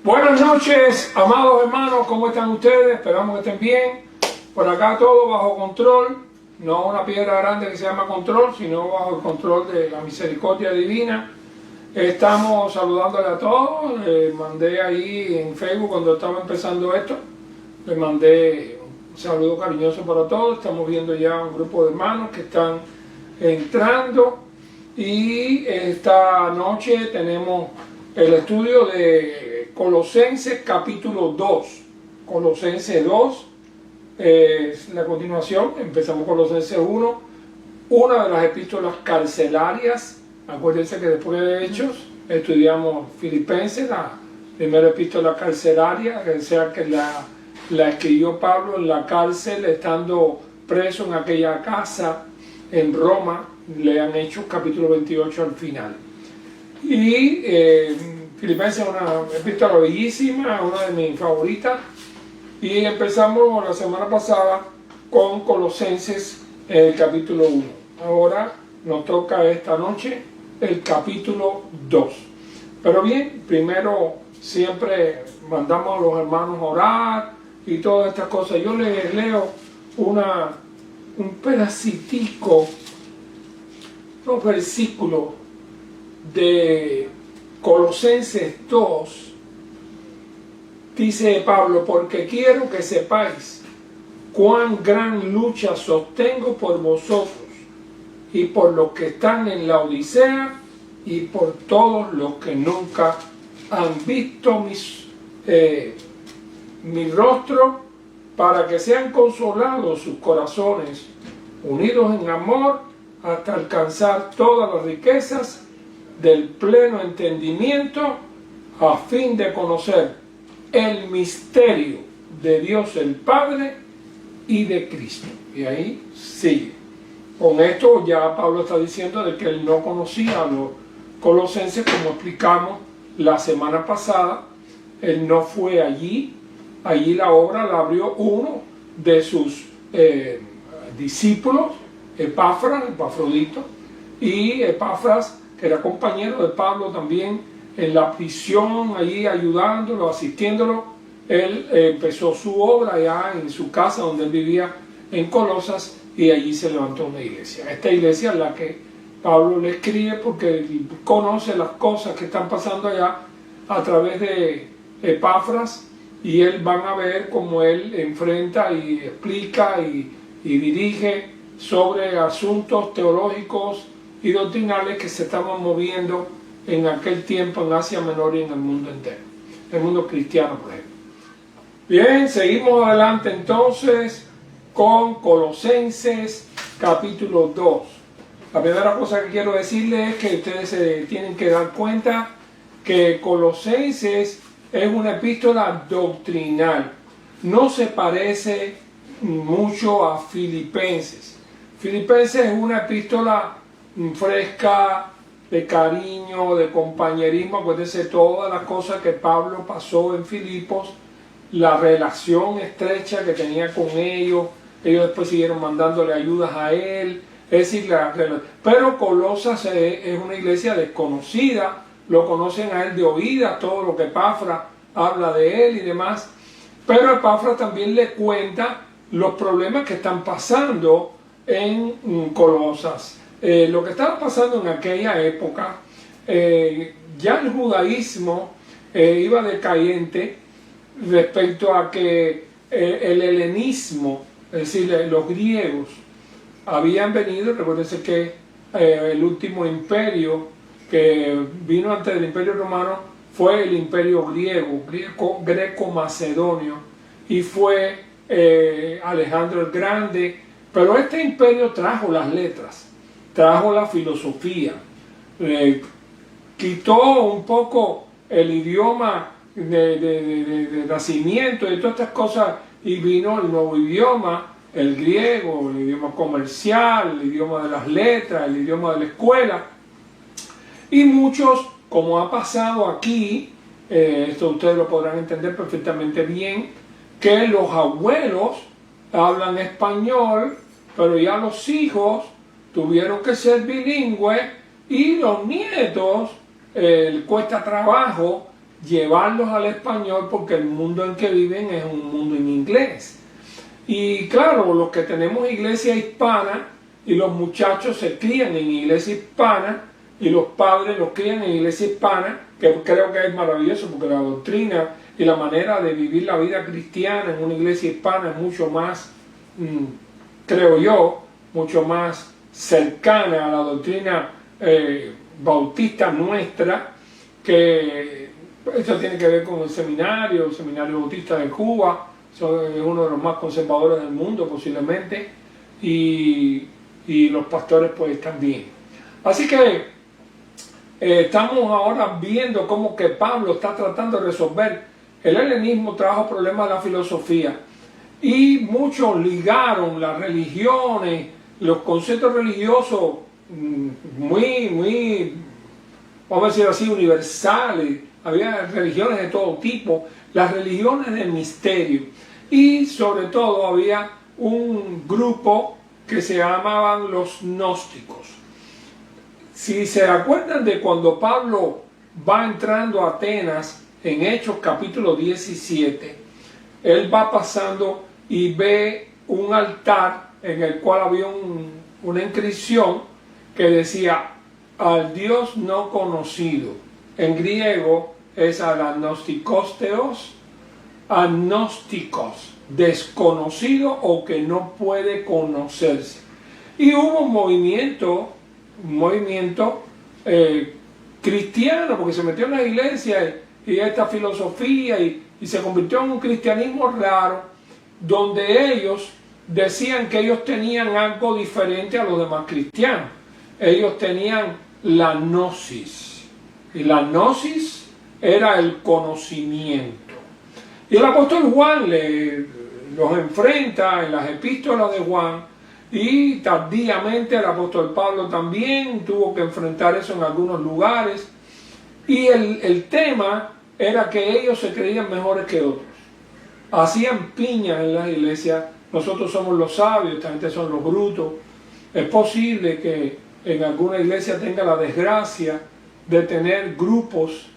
Buenas noches, amados hermanos, ¿cómo están ustedes? Esperamos que estén bien. Por acá todo bajo control, no una piedra grande que se llama control, sino bajo el control de la misericordia divina. Estamos saludándole a todos. Les mandé ahí en Facebook cuando estaba empezando esto, les mandé un saludo cariñoso para todos. Estamos viendo ya un grupo de hermanos que están entrando y esta noche tenemos el estudio de Colosenses capítulo 2. Colosenses 2 es la continuación. Empezamos Colosenses 1, una de las epístolas carcelarias. Acuérdense que después de Hechos estudiamos Filipenses, la primera epístola carcelaria, que sea que la escribió Pablo en la cárcel, estando preso en aquella casa en Roma. Lean Hechos capítulo 28 al final. Y Filipenses es una epístola bellísima, una de mis favoritas. Y empezamos la semana pasada con Colosenses capítulo 1. Ahora nos toca esta noche el capítulo 2. Pero bien, primero siempre mandamos a los hermanos a orar y todas estas cosas. Yo les leo un pedacitico, un versículo de Colosenses 2. Dice Pablo: porque quiero que sepáis cuán gran lucha sostengo por vosotros y por los que están en la Odisea y por todos los que nunca han visto mi rostro, para que sean consolados sus corazones, unidos en amor, hasta alcanzar todas las riquezas del pleno entendimiento, a fin de conocer el misterio de Dios el Padre y de Cristo. Y ahí sigue. Con esto ya Pablo está diciendo de que él no conocía a los colosenses, como explicamos la semana pasada. Él no fue allí. Allí la obra la abrió uno de sus discípulos, Epafrodito, y Epafras, que era compañero de Pablo también en la prisión, allí ayudándolo, asistiéndolo. Él empezó su obra ya en su casa donde él vivía en Colosas, y allí se levantó una iglesia. Esta iglesia es la que Pablo le escribe porque conoce las cosas que están pasando allá a través de Epafras, y él van a ver cómo él enfrenta y explica y dirige sobre asuntos teológicos y doctrinales que se estaban moviendo en aquel tiempo en Asia Menor y en el mundo entero, el mundo cristiano, por ejemplo. Bien, seguimos adelante entonces con Colosenses capítulo 2. La primera cosa que quiero decirles es que ustedes se tienen que dar cuenta que Colosenses es una epístola doctrinal. No se parece mucho a Filipenses. Filipenses es una epístola fresca, de cariño, de compañerismo. Acuérdense todas las cosas que Pablo pasó en Filipos, la relación estrecha que tenía con ellos. Ellos después siguieron mandándole ayudas a él. Es decir, pero Colosas es una iglesia desconocida. Lo conocen a él de oídas, todo lo que Epafras habla de él y demás. Pero Epafras también le cuenta los problemas que están pasando en Colosas. Lo que estaba pasando en aquella época, ya el judaísmo iba decayente respecto a que el helenismo, es decir, los griegos, habían venido. Recuérdense que el último imperio que vino antes del imperio romano fue el imperio greco-macedonio, y fue Alejandro el Grande. Pero este imperio trajo las letras, trajo la filosofía, quitó un poco el idioma de nacimiento y todas estas cosas, y vino el nuevo idioma, el griego, el idioma comercial, el idioma de las letras, el idioma de la escuela. Y muchos, como ha pasado aquí, esto ustedes lo podrán entender perfectamente bien, que los abuelos hablan español, pero ya los hijos tuvieron que ser bilingües, y los nietos cuesta trabajo llevarlos al español porque el mundo en que viven es un mundo en inglés. Y claro, los que tenemos iglesia hispana y los muchachos se crían en iglesia hispana y los padres los crían en iglesia hispana, que creo que es maravilloso porque la doctrina y la manera de vivir la vida cristiana en una iglesia hispana es mucho más, creo yo, mucho más cercana a la doctrina bautista nuestra, que esto tiene que ver con el seminario bautista de Cuba, es uno de los más conservadores del mundo posiblemente, y los pastores pues también. Así que estamos ahora viendo cómo que Pablo está tratando de resolver. El helenismo trajo problemas de la filosofía y muchos ligaron las religiones, los conceptos religiosos muy, vamos a decir así, universales. Había religiones de todo tipo, las religiones del misterio, y sobre todo había un grupo que se llamaban los gnósticos. Si se acuerdan de cuando Pablo va entrando a Atenas en Hechos capítulo 17, él va pasando y ve un altar en el cual había una inscripción que decía al Dios no conocido. En griego es agnostikosteos, agnósticos, desconocido o que no puede conocerse. Y hubo un movimiento cristiano, porque se metió en la iglesia y esta filosofía y se convirtió en un cristianismo raro, donde ellos decían que ellos tenían algo diferente a los demás cristianos. Ellos tenían la gnosis, y la gnosis era el conocimiento. Y el apóstol Juan los enfrenta en las epístolas de Juan, y tardíamente el apóstol Pablo también tuvo que enfrentar eso en algunos lugares. Y el tema era que ellos se creían mejores que otros. Hacían piña en las iglesias. Nosotros somos los sabios, esta gente son los brutos. Es posible que en alguna iglesia tenga la desgracia de tener grupos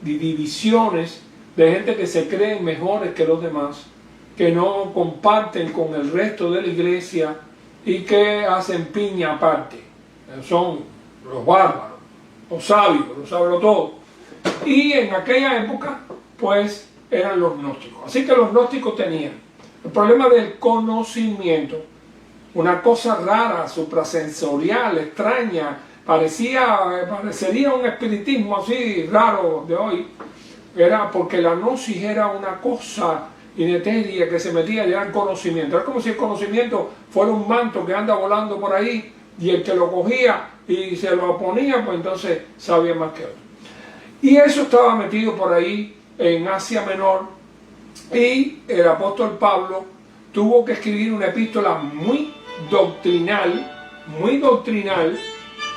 de divisiones de gente que se creen mejores que los demás, que no comparten con el resto de la iglesia y que hacen piña aparte. Son los bárbaros, los sabios todo. Y en aquella época, pues, eran los gnósticos. Así que los gnósticos tenían el problema del conocimiento, una cosa rara, suprasensorial, extraña, parecería un espiritismo así raro de hoy. Era porque la gnosis era una cosa inetérea que se metía ya en conocimiento. Era como si el conocimiento fuera un manto que anda volando por ahí, y el que lo cogía y se lo ponía, pues entonces sabía más que otro. Y eso estaba metido por ahí en Asia Menor, y el apóstol Pablo tuvo que escribir una epístola muy doctrinal,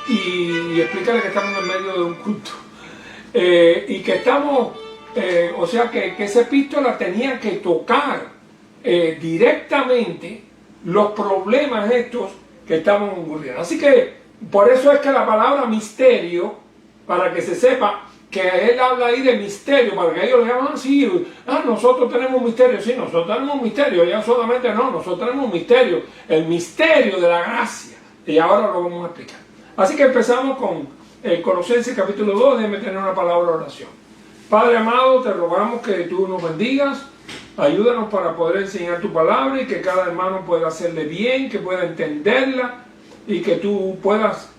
y explicarle que estamos en medio de un culto, y que estamos, o sea que esa epístola tenía que tocar directamente los problemas estos que estaban ocurriendo. Así que por eso es que la palabra misterio, para que se sepa que él habla ahí de misterio, para que ellos le llaman así, nosotros tenemos un misterio. Sí, nosotros tenemos un misterio, ya solamente no, nosotros tenemos un misterio, el misterio de la gracia, y ahora lo vamos a explicar. Así que empezamos con Colosenses capítulo 2, déjeme tener una palabra de oración. Padre amado, te rogamos que tú nos bendigas, ayúdanos para poder enseñar tu palabra y que cada hermano pueda hacerle bien, que pueda entenderla y que tú puedas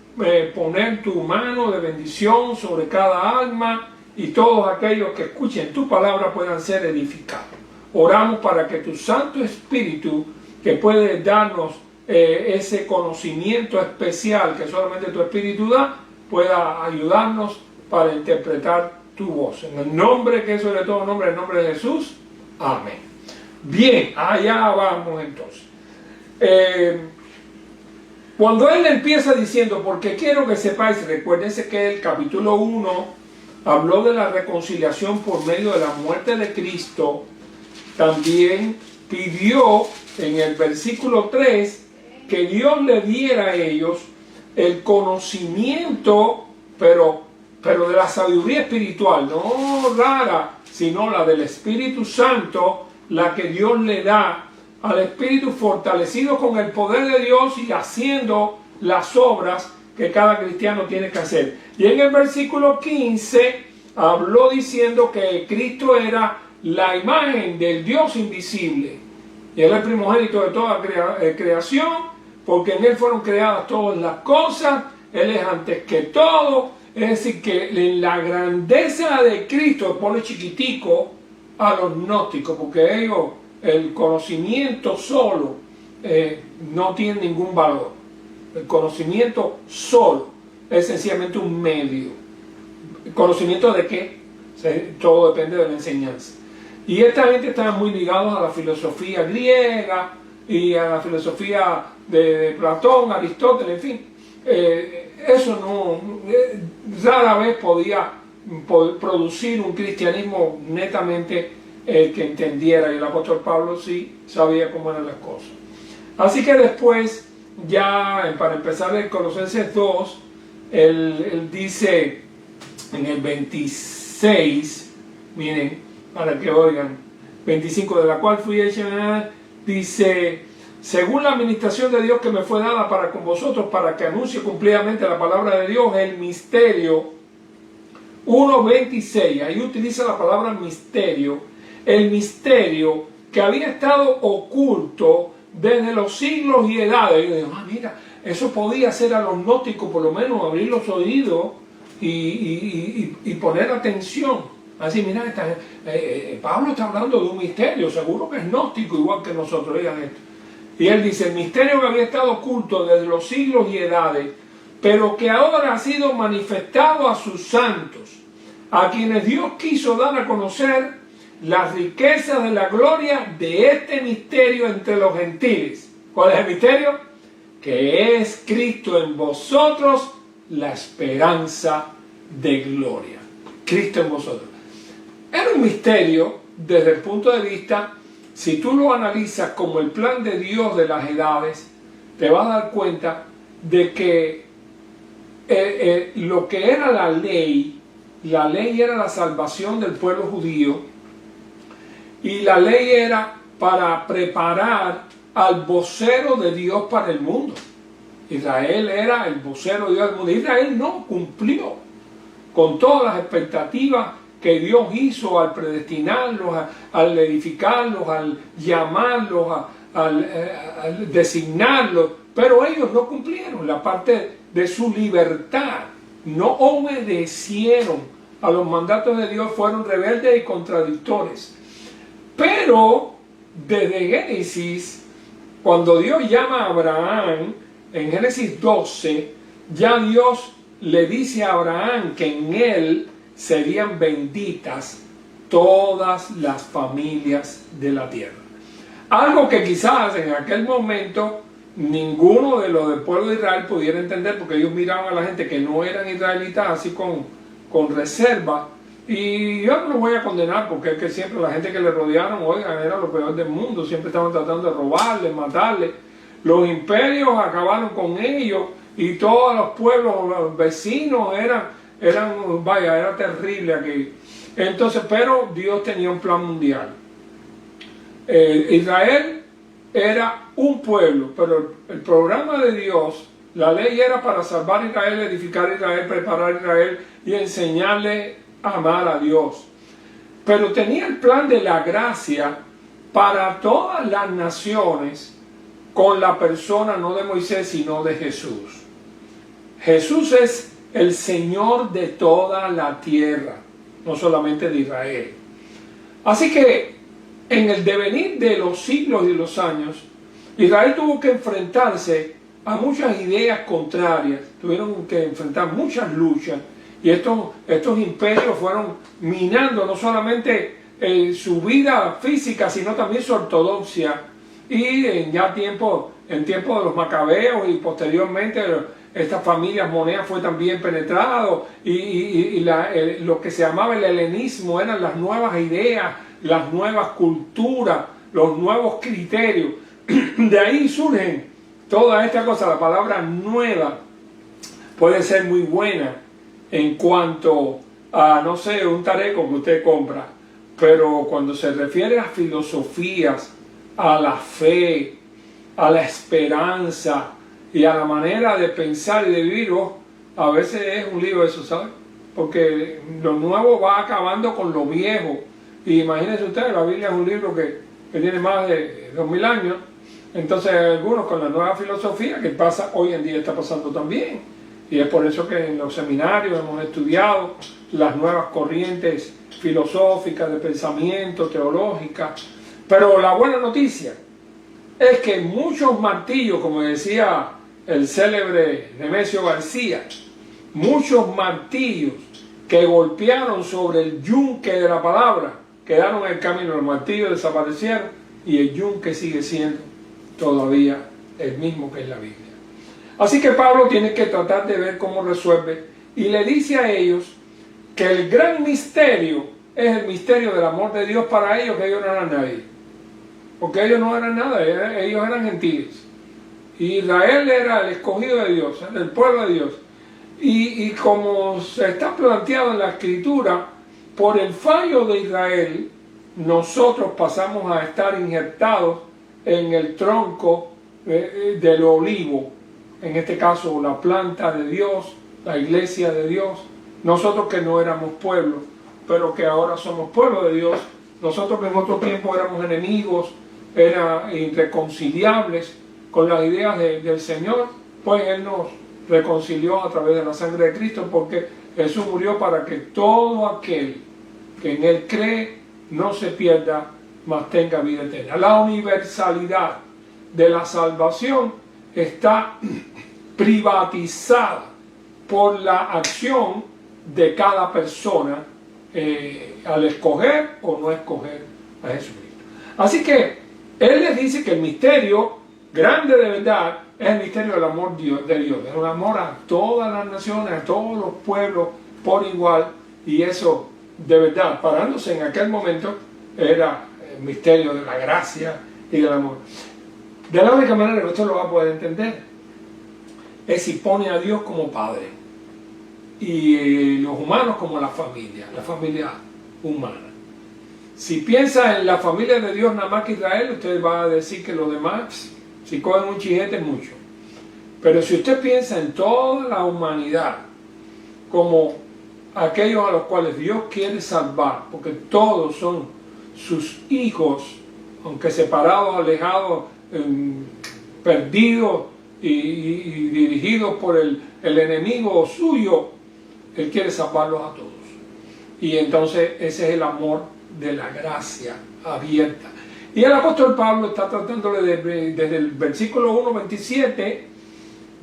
poner tu mano de bendición sobre cada alma y todos aquellos que escuchen tu palabra puedan ser edificados. Oramos para que tu Santo Espíritu, que puede darnos ese conocimiento especial que solamente tu Espíritu da, pueda ayudarnos para interpretar tu voz. En el nombre que es sobre todo nombre, el nombre de Jesús. Amén. Bien, allá vamos entonces. Cuando él empieza diciendo, porque quiero que sepáis, recuérdense que el capítulo 1 habló de la reconciliación por medio de la muerte de Cristo. También pidió en el versículo 3 que Dios le diera a ellos el conocimiento, pero pero de la sabiduría espiritual, no rara, sino la del Espíritu Santo, la que Dios le da al Espíritu, fortalecido con el poder de Dios y haciendo las obras que cada cristiano tiene que hacer. Y en el versículo 15 habló diciendo que Cristo era la imagen del Dios invisible. Y Él es el primogénito de toda creación, porque en Él fueron creadas todas las cosas. Él es antes que todo. Es decir, que en la grandeza de Cristo pone chiquitico a los gnósticos, porque ellos, el conocimiento solo no tiene ningún valor. El conocimiento solo es sencillamente un medio. ¿El conocimiento de qué? Todo depende de la enseñanza. Y esta gente estaba muy ligados a la filosofía griega y a la filosofía de Platón, Aristóteles, en fin. Eso no, rara vez podía producir un cristianismo netamente que entendiera, y el apóstol Pablo sí sabía cómo eran las cosas. Así que después, ya para empezar en Colosenses 2, él dice en el 26, miren, para que oigan, 25, de la cual fui hecha, dice: según la administración de Dios que me fue dada para con vosotros, para que anuncie cumplidamente la palabra de Dios, el misterio. 1.26, ahí utiliza la palabra misterio, el misterio que había estado oculto desde los siglos y edades. Y yo digo, mira, eso podía hacer a los gnósticos por lo menos abrir los oídos y poner atención. Así, mira, Pablo está hablando de un misterio, seguro que es gnóstico igual que nosotros, digan esto. Y él dice: el misterio que había estado oculto desde los siglos y edades, pero que ahora ha sido manifestado a sus santos, a quienes Dios quiso dar a conocer las riquezas de la gloria de este misterio entre los gentiles. ¿Cuál es el misterio? Que es Cristo en vosotros, la esperanza de gloria. Cristo en vosotros. Era un misterio desde el punto de vista, si tú lo analizas como el plan de Dios de las edades, te vas a dar cuenta de que lo que era la ley era la salvación del pueblo judío, y la ley era para preparar al vocero de Dios para el mundo. Israel era el vocero de Dios del mundo. Israel no cumplió con todas las expectativas que Dios hizo al predestinarlos, al edificarlos, al llamarlos, al designarlos, pero ellos no cumplieron la parte de su libertad, no obedecieron a los mandatos de Dios, fueron rebeldes y contradictores. Pero desde Génesis, cuando Dios llama a Abraham, en Génesis 12, ya Dios le dice a Abraham que en él serían benditas todas las familias de la tierra. Algo que quizás en aquel momento ninguno de los del pueblo de Israel pudiera entender, porque ellos miraban a la gente que no eran israelitas así con reserva. Y yo no los voy a condenar, porque es que siempre la gente que le rodearon, oigan, era lo peor del mundo, siempre estaban tratando de robarle, matarle. Los imperios acabaron con ellos, y todos los pueblos, los vecinos era terrible aquí. Entonces, pero Dios tenía un plan mundial. Israel era un pueblo, pero el programa de Dios, la ley era para salvar a Israel, edificar a Israel, preparar a Israel y enseñarle a amar a Dios. Pero tenía el plan de la gracia para todas las naciones, con la persona no de Moisés, sino de Jesús. Jesús es el Señor de toda la tierra, no solamente de Israel. Así que en el devenir de los siglos y los años, Israel tuvo que enfrentarse a muchas ideas contrarias, tuvieron que enfrentar muchas luchas, y estos imperios fueron minando no solamente su vida física, sino también su ortodoxia. Y en tiempo de los macabeos y posteriormente estas familias monedas fue también penetrado, y lo que se llamaba el helenismo eran las nuevas ideas, las nuevas culturas, los nuevos criterios. De ahí surgen toda esta cosa. La palabra nueva puede ser muy buena, en cuanto a, no sé, un tareco que usted compra, pero cuando se refiere a filosofías, a la fe, a la esperanza y a la manera de pensar y de vivir, a veces es un lío eso, ¿sabe? Porque lo nuevo va acabando con lo viejo. Y imagínense ustedes, la Biblia es un libro que tiene más de 2000 años. Entonces algunos con la nueva filosofía que pasa hoy en día está pasando también. Y es por eso que en los seminarios hemos estudiado las nuevas corrientes filosóficas, de pensamiento, teológicas. Pero la buena noticia es que muchos martillos, como decía el célebre Nemesio García, muchos martillos que golpearon sobre el yunque de la palabra quedaron en el camino, los martillos desaparecieron y el yunque sigue siendo todavía el mismo que es la Biblia. Así que Pablo tiene que tratar de ver cómo resuelve y le dice a ellos que el gran misterio es el misterio del amor de Dios para ellos, que ellos no eran nadie. Porque ellos no eran nada, ellos eran gentiles. Y Israel era el escogido de Dios, era el pueblo de Dios. Y como se está planteado en la Escritura, por el fallo de Israel, nosotros pasamos a estar injertados en el tronco del olivo, en este caso la planta de Dios, la iglesia de Dios, nosotros que no éramos pueblo, pero que ahora somos pueblo de Dios, nosotros que en otro tiempo éramos enemigos, eran irreconciliables con las ideas del Señor, pues Él nos reconcilió a través de la sangre de Cristo, porque Jesús murió para que todo aquel que en Él cree no se pierda, mas tenga vida eterna. La universalidad de la salvación está privatizada por la acción de cada persona al escoger o no escoger a Jesucristo. Así que Él les dice que el misterio grande de verdad es el misterio del amor de Dios, el amor a todas las naciones, a todos los pueblos por igual, y eso de verdad, parándose en aquel momento, era el misterio de la gracia y del amor. De la única manera que usted lo va a poder entender es si pone a Dios como Padre y los humanos como la familia humana. Si piensa en la familia de Dios nada más que Israel, usted va a decir que los demás, si cogen un chijete, es mucho. Pero si usted piensa en toda la humanidad como aquellos a los cuales Dios quiere salvar, porque todos son sus hijos, aunque separados, alejados, perdidos y dirigidos por el enemigo suyo, Él quiere salvarlos a todos. Y entonces ese es el amor de la gracia abierta. Y el apóstol Pablo está tratándole desde el versículo 1:27,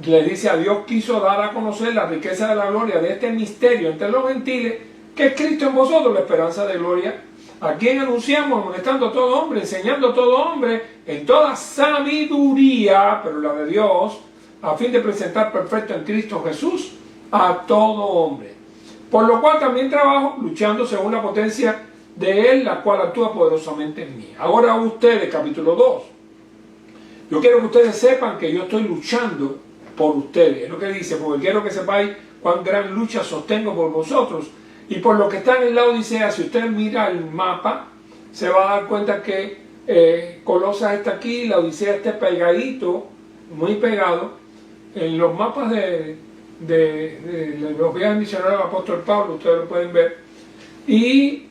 le dice: a Dios quiso dar a conocer la riqueza de la gloria de este misterio entre los gentiles, que es Cristo en vosotros, la esperanza de gloria, a quien anunciamos, amonestando a todo hombre, enseñando a todo hombre en toda sabiduría, pero la de Dios, a fin de presentar perfecto en Cristo Jesús a todo hombre. Por lo cual también trabajo, luchando según la potencia de Él, la cual actúa poderosamente en mí. Ahora ustedes, capítulo 2. Yo quiero que ustedes sepan que yo estoy luchando por ustedes. Es lo que dice, porque quiero que sepáis cuán gran lucha sostengo por vosotros. Y por lo que está en la Odisea, si usted mira el mapa, se va a dar cuenta que Colosas está aquí, la Odisea está pegadito, muy pegado. En los mapas de los viajes misioneros del apóstol Pablo, ustedes lo pueden ver. Y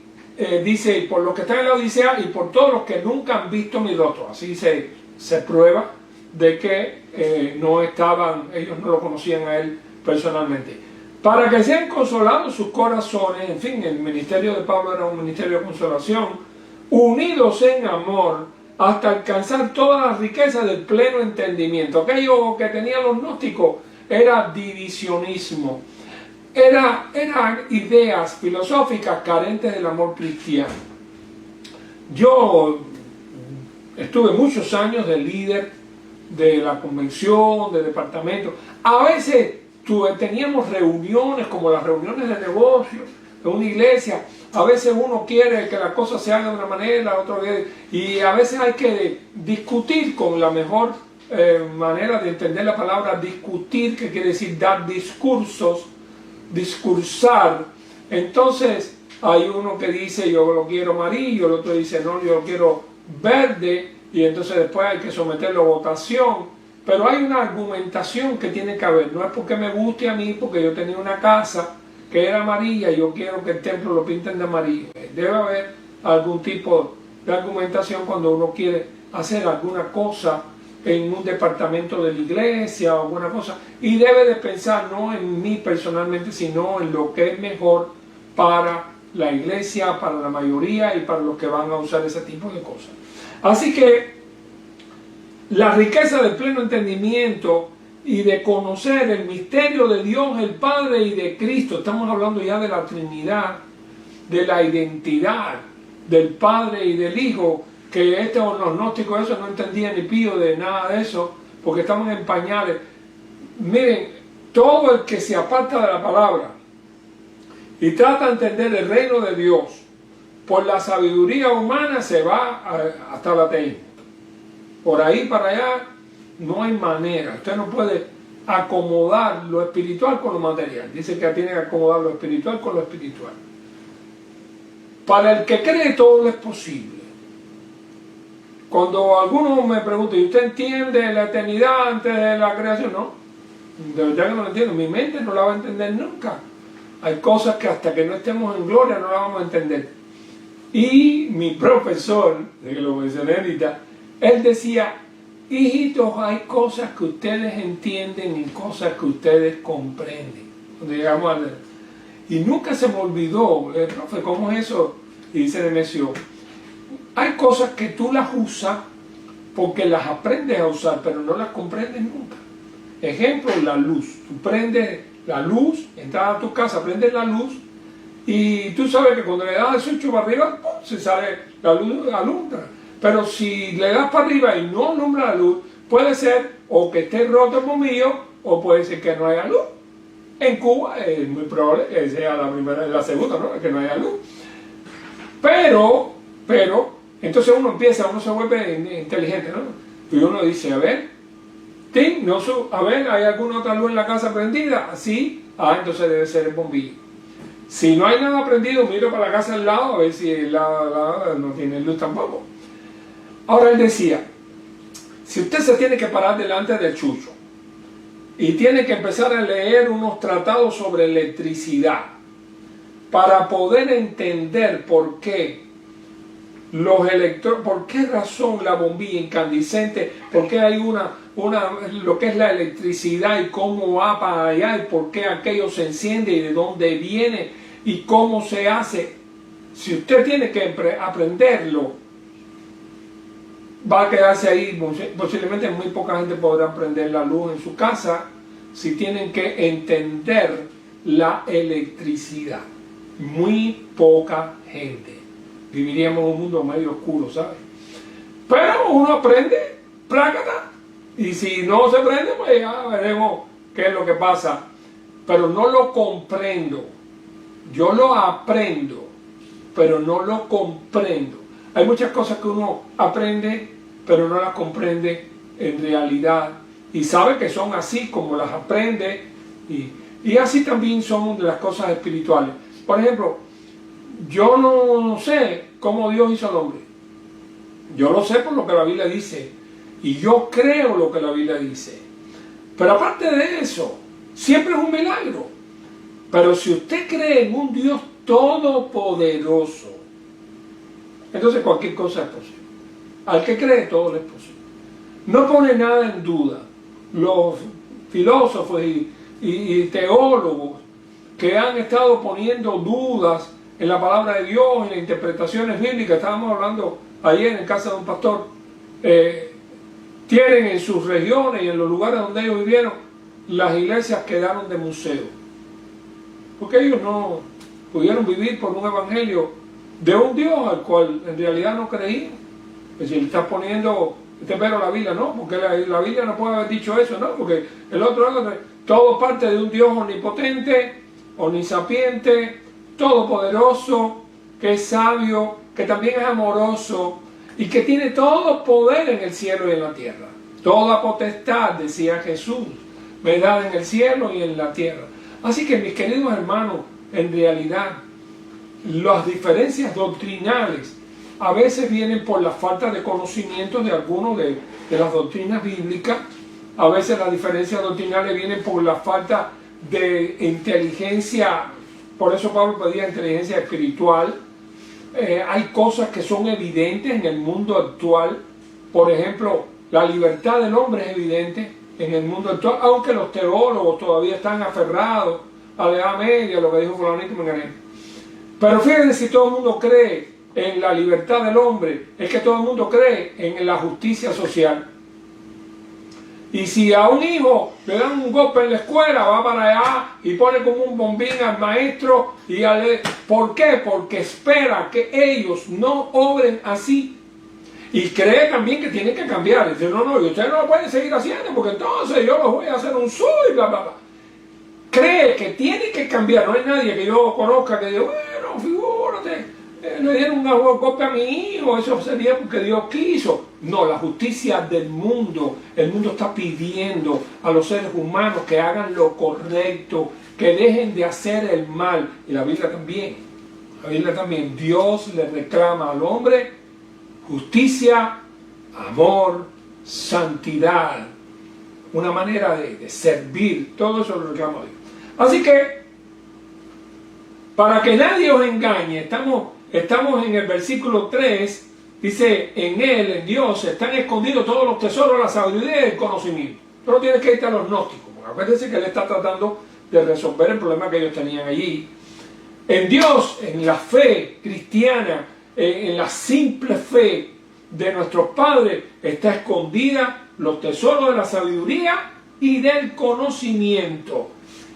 dice, por los que están en la Odisea y por todos los que nunca han visto mi rostro. Así se prueba de que no estaban, ellos no lo conocían a él personalmente. Para que sean consolados sus corazones, en fin, el ministerio de Pablo era un ministerio de consolación, unidos en amor, hasta alcanzar todas las riquezas del pleno entendimiento. Aquello que tenían los gnósticos era divisionismo. Eran ideas filosóficas carentes del amor cristiano. Yo estuve muchos años de líder de la convención, de departamento. A veces teníamos reuniones como las reuniones de negocios de una iglesia. A veces uno quiere que las cosas se hagan de una manera, otro y a veces hay que discutir con la mejor manera de entender la palabra discutir, que quiere decir dar discursos discursar, entonces hay uno que dice yo lo quiero amarillo, el otro dice no, yo lo quiero verde, y entonces después hay que someterlo a votación. Pero hay una argumentación que tiene que haber, no es porque me guste a mí, porque yo tenía una casa que era amarilla y yo quiero que el templo lo pinten de amarillo. Debe haber algún tipo de argumentación cuando uno quiere hacer alguna cosa en un departamento de la iglesia o alguna cosa, y debe de pensar no en mí personalmente, sino en lo que es mejor para la iglesia, para la mayoría y para los que van a usar ese tipo de cosas. Así que la riqueza del pleno entendimiento y de conocer el misterio de Dios el Padre y de Cristo, estamos hablando ya de la Trinidad, de la identidad del Padre y del Hijo, que los gnósticos eso no entendían ni pío de nada de eso, porque estamos en pañales. Miren, todo el que se aparta de la palabra y trata de entender el reino de Dios por la sabiduría humana se va hasta el ateísmo. Por ahí para allá no hay manera. Usted no puede acomodar lo espiritual con lo material. Dice que tiene que acomodar lo espiritual con lo espiritual. Para el que cree todo es posible. Cuando algunos me preguntan, ¿y usted entiende la eternidad antes de la creación? No, de verdad que no lo entiendo. Mi mente no la va a entender nunca. Hay cosas que hasta que no estemos en gloria no la vamos a entender. Y mi profesor, de que lo mencioné ahorita, él decía, hijitos, hay cosas que ustedes entienden y cosas que ustedes comprenden. Cuando llegamos a leer. Y nunca se me olvidó, profe, ¿cómo es eso? Y dice Nemesio, hay cosas que tú las usas porque las aprendes a usar, pero no las comprendes nunca. Ejemplo, la luz. Tú prendes la luz, entras a tu casa, prendes la luz, y tú sabes que cuando le das el switch para arriba, ¡pum!, se sale la luz, alumbra. Pero si le das para arriba y no alumbra la luz, puede ser o que esté roto el bombillo, o puede ser que no haya luz. En Cuba es muy probable que sea la primera y la segunda, ¿no?, que no haya luz. Pero, entonces uno se vuelve inteligente, ¿no? Y uno dice, a ver, ¿hay alguna otra luz en la casa prendida? Sí, entonces debe ser el bombillo. Si no hay nada prendido, miro para la casa al lado a ver si no tiene luz tampoco. Ahora él decía, si usted se tiene que parar delante del chucho y tiene que empezar a leer unos tratados sobre electricidad para poder entender por qué por qué razón la bombilla incandescente, por qué hay lo que es la electricidad y cómo va para allá y por qué aquello se enciende y de dónde viene y cómo se hace. Si usted tiene que aprenderlo, va a quedarse ahí. Posiblemente muy poca gente podrá prender la luz en su casa si tienen que entender la electricidad. Muy poca gente. Viviríamos en un mundo medio oscuro, ¿sabes? Pero uno aprende, plácata, y si no se prende, pues ya veremos qué es lo que pasa. Pero no lo comprendo. Yo lo aprendo, pero no lo comprendo. Hay muchas cosas que uno aprende, pero no las comprende en realidad. Y sabe que son así como las aprende. Y así también son las cosas espirituales. Por ejemplo, yo no sé cómo Dios hizo al hombre. Yo lo sé por lo que la Biblia dice. Y yo creo lo que la Biblia dice. Pero aparte de eso, siempre es un milagro. Pero si usted cree en un Dios todopoderoso, entonces cualquier cosa es posible. Al que cree todo le es posible. No pone nada en duda. Los filósofos y teólogos que han estado poniendo dudas en la palabra de Dios, en las interpretaciones bíblicas, estábamos hablando ayer en casa de un pastor, tienen en sus regiones y en los lugares donde ellos vivieron, las iglesias quedaron de museo. Porque ellos no pudieron vivir por un evangelio de un Dios al cual en realidad no creían. Es decir, está poniendo, pero la Biblia no, porque la Biblia no puede haber dicho eso, ¿no? Porque el otro lado, todo parte de un Dios omnipotente, omnisapiente, todopoderoso, que es sabio, que también es amoroso y que tiene todo poder en el cielo y en la tierra. Toda potestad, decía Jesús, me da en el cielo y en la tierra. Así que, mis queridos hermanos, en realidad, las diferencias doctrinales a veces vienen por la falta de conocimiento de algunos de las doctrinas bíblicas. A veces las diferencias doctrinales vienen por la falta de inteligencia. Por eso Pablo pedía inteligencia espiritual. Hay cosas que son evidentes en el mundo actual. Por ejemplo, la libertad del hombre es evidente en el mundo actual, aunque los teólogos todavía están aferrados a la Edad Media, lo que dijo fulanito y menganito. Pero fíjense, si todo el mundo cree en la libertad del hombre, es que todo el mundo cree en la justicia social. Y si a un hijo le dan un golpe en la escuela, va para allá y pone como un bombín al maestro. ¿Por qué? Porque espera que ellos no obren así. Y cree también que tienen que cambiar. Dice, no, y ustedes no lo pueden seguir haciendo porque entonces yo los voy a hacer un su y bla, bla, bla. Cree que tiene que cambiar. No hay nadie que yo conozca que diga, bueno, figúrate, le dieron un golpe a mi hijo, eso sería porque Dios quiso. No, la justicia del mundo, el mundo está pidiendo a los seres humanos que hagan lo correcto, que dejen de hacer el mal. Y la Biblia también, Dios le reclama al hombre justicia, amor, santidad, una manera de servir, todo eso lo reclama Dios. Así que, para que nadie os engañe, estamos en el versículo 3, dice, en Él, en Dios, están escondidos todos los tesoros, la sabiduría y el conocimiento. Pero tienes que irte a los gnósticos, porque acuérdense que Él está tratando de resolver el problema que ellos tenían allí. En Dios, en la fe cristiana, en la simple fe de nuestros padres, está escondida los tesoros de la sabiduría y del conocimiento.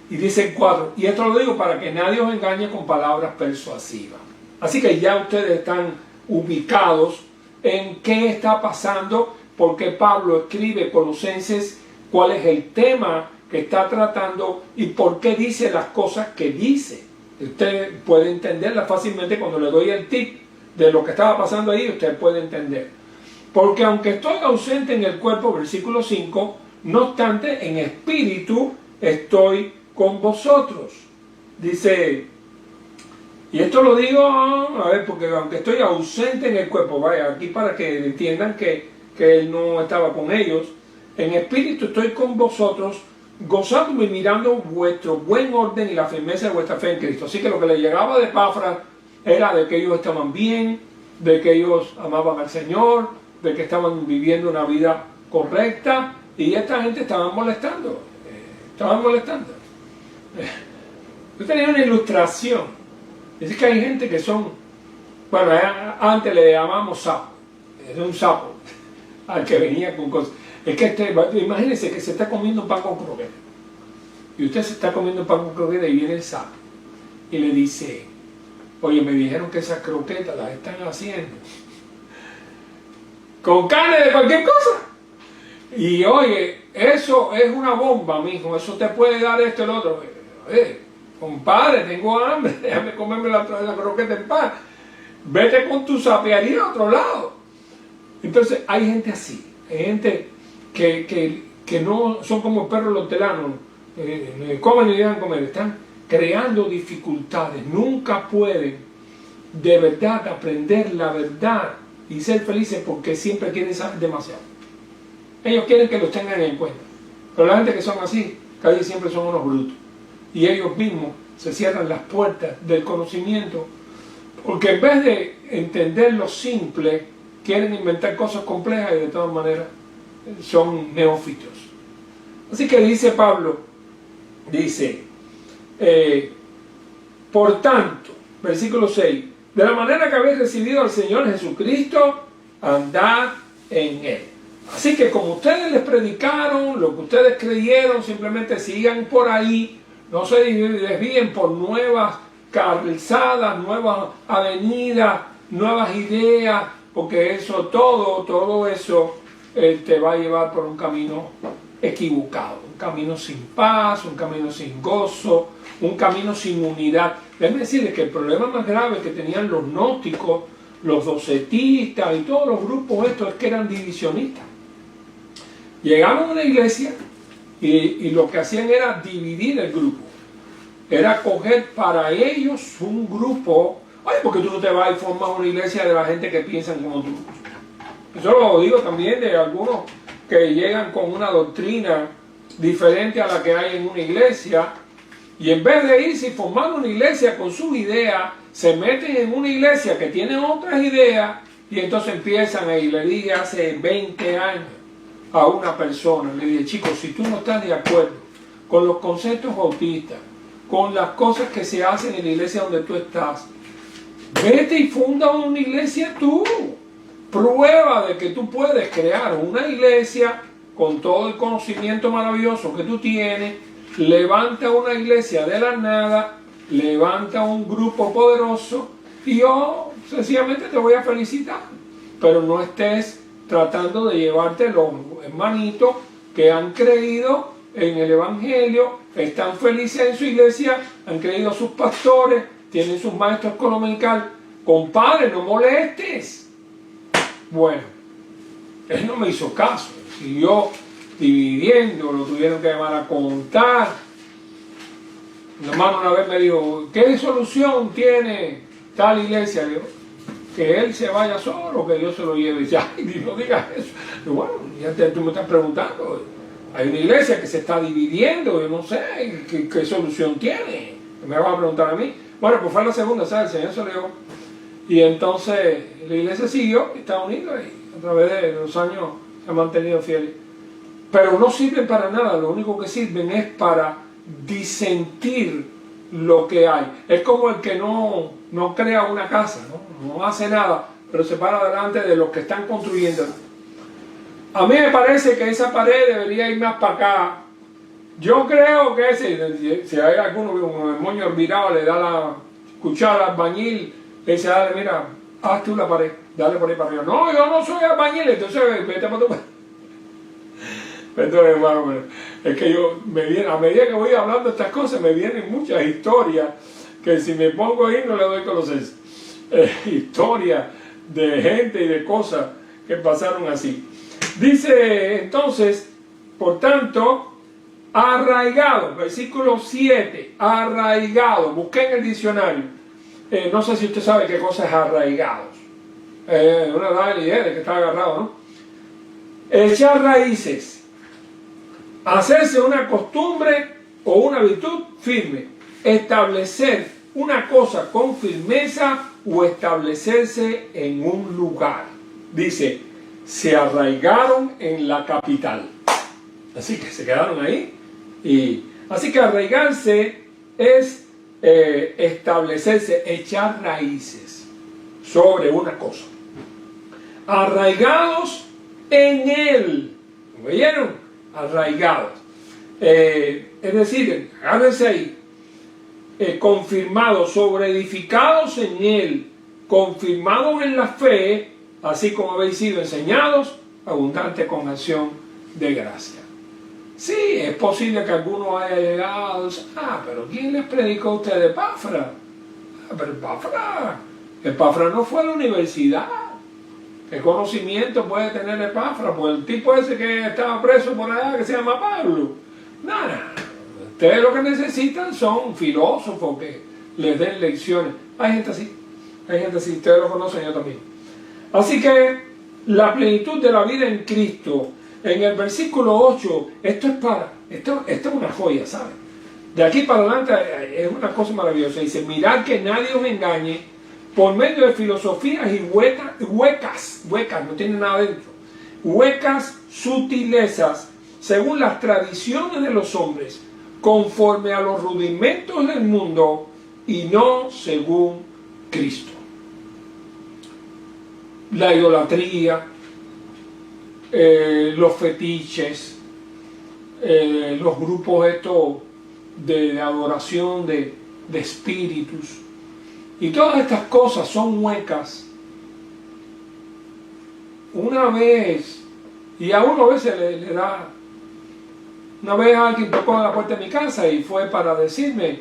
Y dice el 4, y esto lo digo para que nadie os engañe con palabras persuasivas. Así que ya ustedes están ubicados en qué está pasando, porque Pablo escribe Colosenses, cuál es el tema que está tratando y por qué dice las cosas que dice. Usted puede entenderla fácilmente cuando le doy el tip de lo que estaba pasando ahí, usted puede entender. Porque aunque estoy ausente en el cuerpo, versículo 5, no obstante, en espíritu estoy con vosotros. Dice, y esto lo digo, a ver, porque aunque estoy ausente en el cuerpo, vaya, aquí para que entiendan que él no estaba con ellos, en espíritu estoy con vosotros, gozándome y mirando vuestro buen orden y la firmeza de vuestra fe en Cristo. Así que lo que le llegaba de Epafras era de que ellos estaban bien, de que ellos amaban al Señor, de que estaban viviendo una vida correcta, y esta gente estaba molestando. Yo tenía una ilustración. Es que hay gente que son, bueno, antes le llamamos sapo, es un sapo al que venía con cosas. Es que imagínense que se está comiendo un pan con croqueta, y usted se está comiendo un pan con croqueta y viene el sapo y le dice, oye, me dijeron que esas croquetas las están haciendo con carne de cualquier cosa, y oye, eso es una bomba, mijo, eso te puede dar esto y el otro. Compadre, tengo hambre, déjame comerme la croqueta en pan, vete con tu sapearía a otro lado. Entonces hay gente así, hay gente que no son como perros hortelanos, comen y dejan comer, están creando dificultades, nunca pueden de verdad aprender la verdad y ser felices porque siempre quieren saber demasiado. Ellos quieren que los tengan en cuenta, pero la gente que son así, casi siempre son unos brutos, y ellos mismos se cierran las puertas del conocimiento, porque en vez de entender lo simple, quieren inventar cosas complejas y de todas maneras son neófitos. Así que dice Pablo, dice, por tanto, versículo 6, de la manera que habéis recibido al Señor Jesucristo, andad en Él. Así que como ustedes les predicaron, lo que ustedes creyeron, simplemente sigan por ahí, no se desvíen por nuevas calzadas, nuevas avenidas, nuevas ideas, porque eso, todo eso te va a llevar por un camino equivocado, un camino sin paz, un camino sin gozo, un camino sin unidad. Déjenme decirles que el problema más grave que tenían los gnósticos, los docetistas y todos los grupos estos es que eran divisionistas. Llegaban a una iglesia y lo que hacían era dividir el grupo. era coger para ellos un grupo. Oye, porque tú no te vas y formas una iglesia de la gente que piensan como tú. Eso lo digo también de algunos que llegan con una doctrina diferente a la que hay en una iglesia, y en vez de irse y formar una iglesia con sus ideas, se meten en una iglesia que tiene otras ideas, y entonces empiezan a ir. Le dije hace 20 años a una persona, le dije, chicos, si tú no estás de acuerdo con los conceptos bautistas, con las cosas que se hacen en la iglesia donde tú estás, vete y funda una iglesia tú. Prueba de que tú puedes crear una iglesia con todo el conocimiento maravilloso que tú tienes. Levanta una iglesia de la nada, levanta un grupo poderoso, y yo sencillamente te voy a felicitar. Pero no estés tratando de llevarte los hermanitos que han creído en el Evangelio, están felices en su iglesia, han creído sus pastores, tienen sus maestros económicos. Compadre, no molestes. Bueno, él no me hizo caso, siguió dividiendo, lo tuvieron que llamar a contar. Mi hermano una vez me dijo, ¿qué solución tiene tal iglesia? Digo, que él se vaya solo, que Dios se lo lleve. Y dice, ay, no digas eso. Digo, bueno, ya tú me estás preguntando, hay una iglesia que se está dividiendo, yo no sé qué solución tiene. Me vas a preguntar a mí. Bueno, pues fue la segunda, ¿sabes? El Señor se lo llevó. Y entonces la iglesia siguió, Estados Unidos, y a través de los años se ha mantenido fiel. Pero no sirven para nada, lo único que sirven es para disentir lo que hay. Es como el que no crea una casa, no hace nada, pero se para delante de los que están construyendo. A mí me parece que esa pared debería ir más para acá. Yo creo que si hay alguno con el moño virado, le da la cuchara al albañil, le dice, dale, mira, haz tú la pared, dale por ahí para arriba. No, yo no soy albañil, entonces vete para tu pared. Perdón, hermano, pero es que a medida que voy hablando estas cosas, me vienen muchas historias que si me pongo ahí no le doy a conocer. Historias de gente y de cosas que pasaron así. Dice entonces, por tanto, arraigado, versículo 7, arraigado, busqué en el diccionario. No sé si usted sabe qué cosa es arraigados. Una da la idea de que está agarrado, ¿no? Echar raíces, hacerse una costumbre o una virtud firme, establecer una cosa con firmeza o establecerse en un lugar. Dice, se arraigaron en la capital. Así que se quedaron ahí. Así que arraigarse es establecerse, echar raíces sobre una cosa. Arraigados en él. ¿Oyeron? Arraigados. Es decir, agárrense ahí. Confirmados, sobreedificados en él, confirmados en la fe, así como habéis sido enseñados, abundante con acción de gracia. Sí, es posible que alguno haya llegado, pero ¿quién les predicó a ustedes? Epafras. Pero Epafras no fue a la universidad. ¿Qué conocimiento puede tener Epafras? Pues el tipo ese que estaba preso por allá, que se llama Pablo. Nada. Ustedes lo que necesitan son filósofos que les den lecciones. Hay gente así, ustedes lo conocen, yo también. Así que la plenitud de la vida en Cristo, en el versículo 8, esto es una joya, ¿saben? De aquí para adelante es una cosa maravillosa. Dice, mirad que nadie os engañe por medio de filosofías y huecas, no tiene nada dentro, huecas sutilezas, según las tradiciones de los hombres, conforme a los rudimentos del mundo y no según Cristo. La idolatría, los fetiches, los grupos estos de adoración de espíritus, y todas estas cosas son huecas. Una vez, y a uno a veces le da. Una vez alguien tocó a la puerta de mi casa y fue para decirme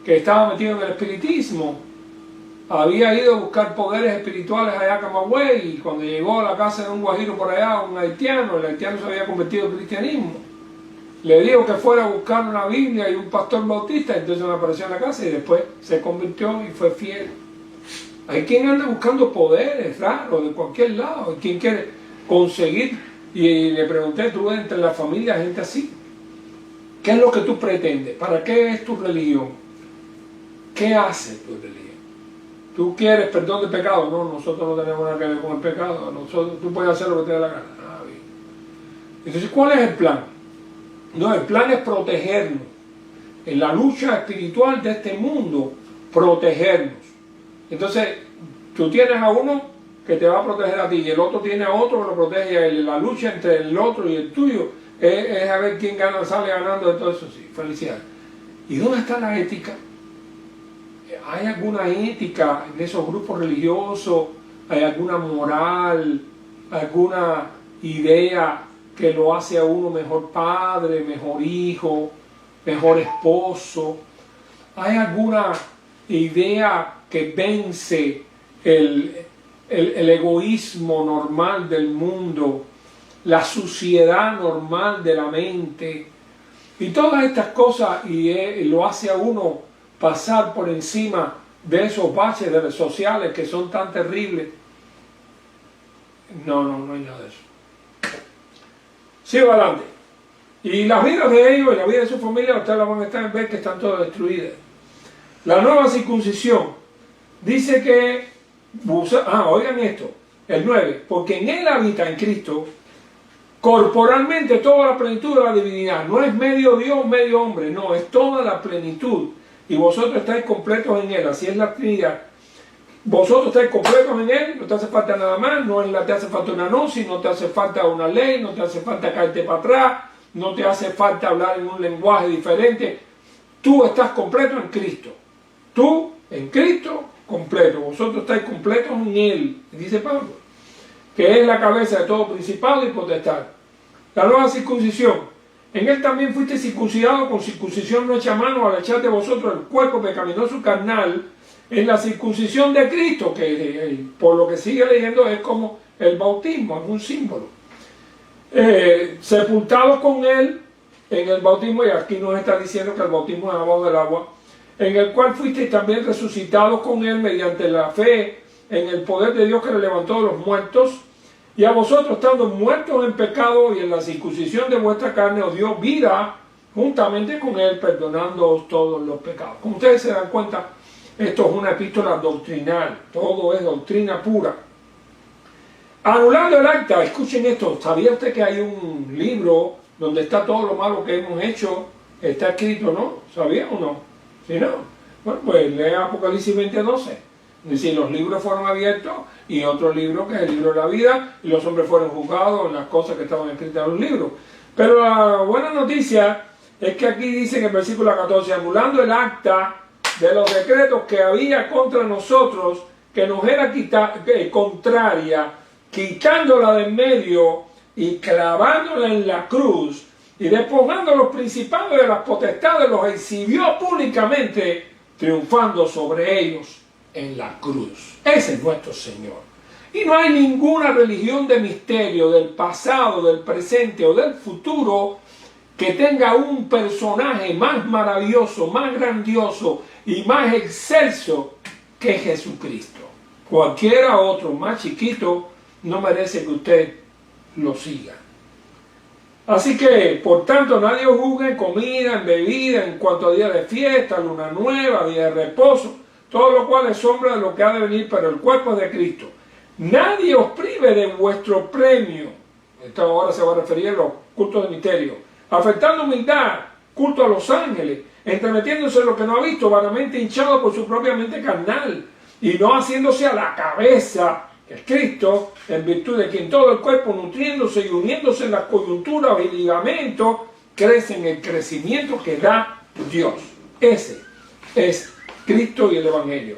que estaba metido en el espiritismo. Había ido a buscar poderes espirituales allá a Camagüey, y cuando llegó a la casa de un guajiro por allá, un haitiano, el haitiano se había convertido al cristianismo. le dijo que fuera a buscar una Biblia y un pastor bautista, entonces me apareció en la casa y después se convirtió y fue fiel. Hay quien anda buscando poderes raros de cualquier lado, hay quien quiere conseguir, y le pregunté, tú entre la familia gente así, ¿qué es lo que tú pretendes? ¿Para qué es tu religión? ¿Qué hace tu religión? ¿Tú quieres perdón de pecado? No, nosotros no tenemos nada que ver con el pecado, tú puedes hacer lo que te dé la gana. Bien. Entonces, ¿cuál es el plan? No, el plan es protegernos. En la lucha espiritual de este mundo, protegernos. Entonces, tú tienes a uno que te va a proteger a ti y el otro tiene a otro que lo protege a él. La lucha entre el otro y el tuyo es a ver quién gana, sale ganando de todo eso. Sí, felicidades. ¿Y dónde está la ética? ¿Hay alguna ética en esos grupos religiosos? ¿Hay alguna moral? ¿Alguna idea que lo hace a uno mejor padre, mejor hijo, mejor esposo? ¿Hay alguna idea que vence el egoísmo normal del mundo, la suciedad normal de la mente y todas estas cosas, y lo hace a uno pasar por encima de esos baches sociales que son tan terribles? No hay nada de eso. Sigo adelante. Y las vidas de ellos y la vida de su familia, ustedes la van a estar en ver que están todas destruidas. La nueva circuncisión dice que, oigan esto, el 9, porque en él habita, en Cristo, corporalmente toda la plenitud de la divinidad. No es medio Dios, medio hombre, no, es toda la plenitud. Y vosotros estáis completos en él, así es la Trinidad. Vosotros estáis completos en él, no te hace falta nada más, no te hace falta una gnosis, no te hace falta una ley, no te hace falta caerte para atrás, no te hace falta hablar en un lenguaje diferente. Tú estás completo en Cristo. Tú, en Cristo, completo. Vosotros estáis completos en él, dice Pablo, que es la cabeza de todo principado y potestad. La nueva circuncisión. En él también fuiste circuncidado con circuncisión no hecha a mano al echar de vosotros el cuerpo pecaminoso carnal en la circuncisión de Cristo, que por lo que sigue leyendo es como el bautismo, es un símbolo. Sepultados con él en el bautismo, y aquí nos está diciendo que el bautismo es abajo del agua, en el cual fuisteis también resucitados con él mediante la fe en el poder de Dios que le levantó de los muertos, y a vosotros estando muertos en pecado y en la circuncisión de vuestra carne os dio vida juntamente con él, perdonándoos todos los pecados. Como ustedes se dan cuenta, esto es una epístola doctrinal, todo es doctrina pura. Anulando el acta, escuchen esto, ¿sabía usted que hay un libro donde está todo lo malo que hemos hecho? Está escrito, ¿no? ¿Sabía o no? Si no, bueno, pues lea Apocalipsis 20:12. Es decir, los libros fueron abiertos y otro libro que es el libro de la vida, y los hombres fueron juzgados en las cosas que estaban escritas en los libros. Pero la buena noticia es que aquí dice en el versículo 14, anulando el acta de los decretos que había contra nosotros, que nos era contraria, quitándola de en medio y clavándola en la cruz, y despojando a los principados de las potestades, los exhibió públicamente, triunfando sobre ellos en la cruz. Ese es nuestro Señor. Y no hay ninguna religión de misterio del pasado, del presente o del futuro que tenga un personaje más maravilloso, más grandioso y más excelso que Jesucristo. Cualquiera otro más chiquito no merece que usted lo siga. Así que, por tanto, nadie os juzgue en comida, en bebida, en cuanto a día de fiesta, luna nueva, día de reposo, todo lo cual es sombra de lo que ha de venir, pero el cuerpo es de Cristo. Nadie os prive de vuestro premio. Esto ahora se va a referir a los cultos de misterio. Afectando humildad, culto a los ángeles, entremetiéndose en lo que no ha visto, vanamente hinchado por su propia mente carnal, y no haciéndose a la cabeza, que es Cristo, en virtud de quien todo el cuerpo, nutriéndose y uniéndose en las coyunturas y ligamentos, crece en el crecimiento que da Dios. Ese es Cristo y el Evangelio.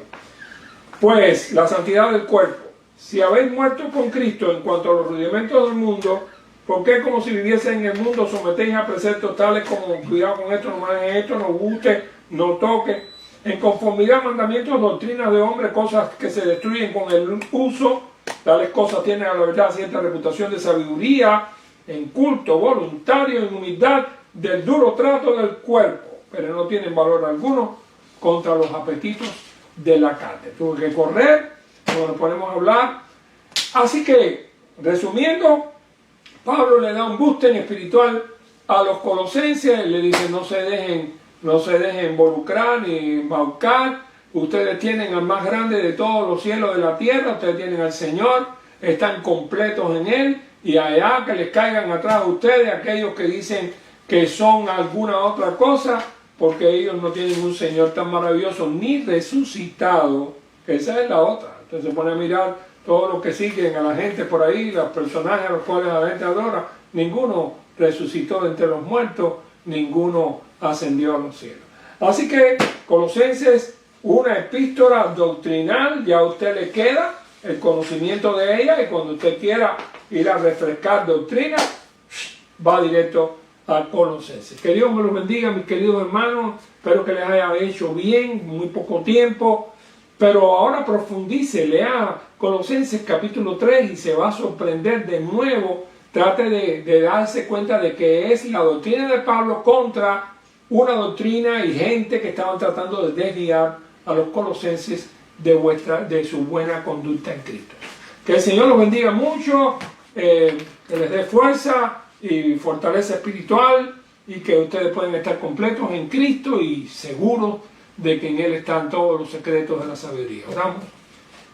Pues la santidad del cuerpo. Si habéis muerto con Cristo en cuanto a los rudimentos del mundo, ¿por qué como si viviese en el mundo sometéis a preceptos tales como cuidado con esto, no manejes esto, no guste, no toque? En conformidad a mandamientos, doctrinas de hombres, cosas que se destruyen con el uso, tales cosas tienen a la verdad cierta reputación de sabiduría, en culto voluntario, en humildad, del duro trato del cuerpo, pero no tienen valor alguno contra los apetitos de la carne. Tuve que correr, no nos ponemos a hablar. Así que, resumiendo, Pablo le da un booster espiritual a los colosenses, le dice no se dejen involucrar ni embaucar, ustedes tienen al más grande de todos los cielos de la tierra, ustedes tienen al Señor, están completos en Él, y allá que les caigan atrás a ustedes aquellos que dicen que son alguna otra cosa, porque ellos no tienen un Señor tan maravilloso ni resucitado. Esa es la otra. Entonces se pone a mirar todos los que siguen a la gente por ahí, los personajes a los cuales la gente adora, ninguno resucitó de entre los muertos, ninguno ascendió a los cielos. Así que Colosenses, una epístola doctrinal, ya a usted le queda el conocimiento de ella, y cuando usted quiera ir a refrescar doctrina, va directo a Colosenses. Que Dios me los bendiga, mis queridos hermanos. Espero que les haya hecho bien, muy poco tiempo. Pero ahora profundice, lea Colosenses capítulo 3 y se va a sorprender de nuevo. Trate de darse cuenta de que es la doctrina de Pablo contra una doctrina y gente que estaban tratando de desviar a los colosenses de su buena conducta en Cristo. Que el Señor los bendiga mucho, que les dé fuerza y fortaleza espiritual, y que ustedes pueden estar completos en Cristo y seguros de que en Él están todos los secretos de la sabiduría. Oramos.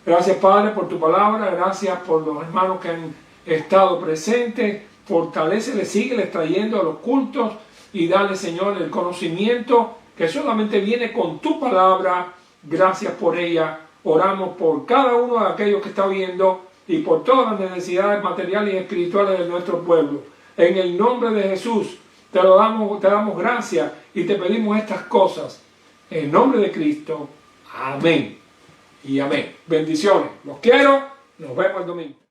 Gracias, Padre, por tu palabra, gracias por los hermanos que han estado presentes. Fortaléceles, sígueles trayendo a los cultos y dale, Señor, el conocimiento que solamente viene con tu palabra. Gracias por ella. Oramos por cada uno de aquellos que está viendo y por todas las necesidades materiales y espirituales de nuestro pueblo. En el nombre de Jesús te damos gracias y te pedimos estas cosas. En el nombre de Cristo. Amén y amén. Bendiciones. Los quiero. Nos vemos el domingo.